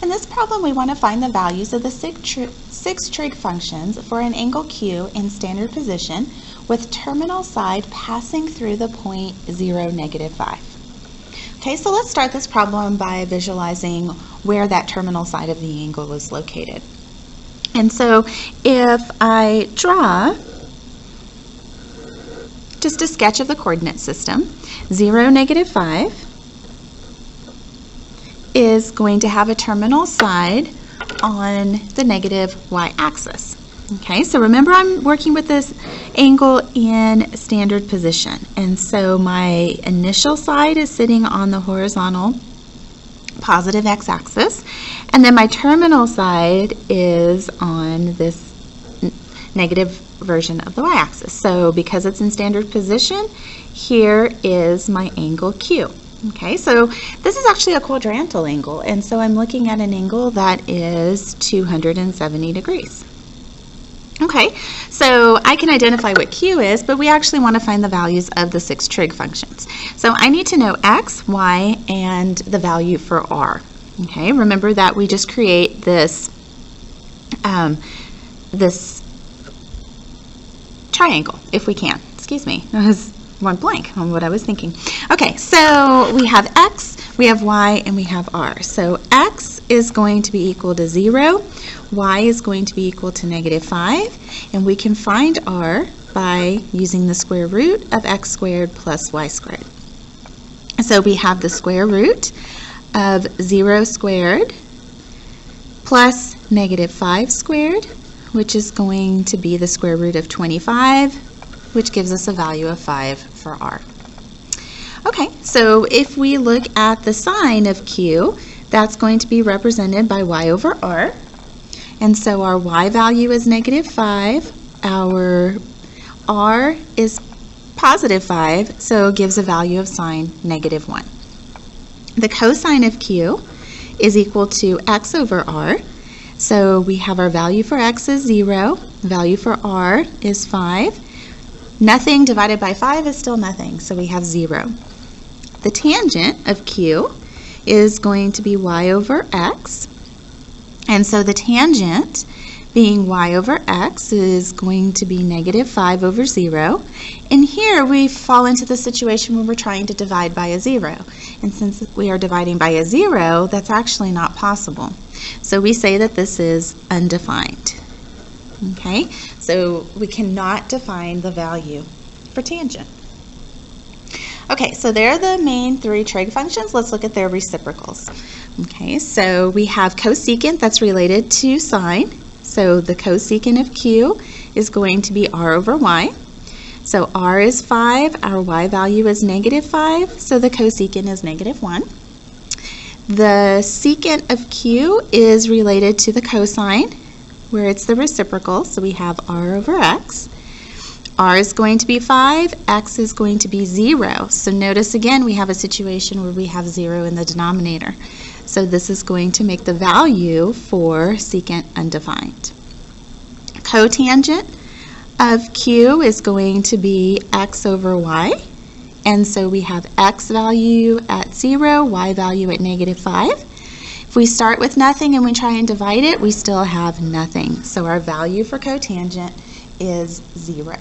In this problem, we want to find the values of the six trig functions for an angle Q in standard position with terminal side passing through the point 0, -5. Okay, so let's start this problem by visualizing where that terminal side of the angle is located. And so if I draw just a sketch of the coordinate system, 0, -5 is going to have a terminal side on the negative y-axis. Okay, so remember I'm working with this angle in standard position, and so my initial side is sitting on the horizontal positive x-axis, and then my terminal side is on this negative version of the y-axis. So because it's in standard position, here is my angle Q. Okay, so this is actually a quadrantal angle, and so I'm looking at an angle that is 270 degrees. Okay, so I can identify what Q is, but we actually want to find the values of the six trig functions. So I need to know x, y, and the value for r. Okay, remember that we just create this, this triangle, if we can. Excuse me, I went blank on what I was thinking. Okay, so we have x, we have y, and we have r. So x is going to be equal to 0, y is going to be equal to -5, and we can find r by using the square root of x squared plus y squared. So we have the square root of 0 squared plus -5 squared, which is going to be the square root of 25, which gives us a value of 5 for r. Okay, so if we look at the sign of Q, that's going to be represented by y over r. And so our y value is -5, our r is +5, so it gives a value of sign -1. The cosine of Q is equal to x over r. So we have our value for x is 0, the value for r is 5. Nothing divided by 5 is still nothing, so we have 0. The tangent of Q is going to be y over x, and so the tangent being y over x is going to be -5 over 0, and here we fall into the situation where we're trying to divide by a 0, and since we are dividing by a 0, that's actually not possible. So we say that this is undefined. Okay, so we cannot define the value for tangent. Okay, so there are the main three trig functions. Let's look at their reciprocals. Okay, so we have cosecant that's related to sine. So the cosecant of Q is going to be r over y. So r is 5, our y value is -5, so the cosecant is -1. The secant of Q is related to the cosine, where it's the reciprocal, so we have r over x. R is going to be 5, x is going to be 0. So notice again we have a situation where we have 0 in the denominator. So this is going to make the value for secant undefined. Cotangent of Q is going to be x over y. And so we have x value at 0, y value at -5. If we start with nothing and we try and divide it, we still have nothing. So our value for cotangent is 0.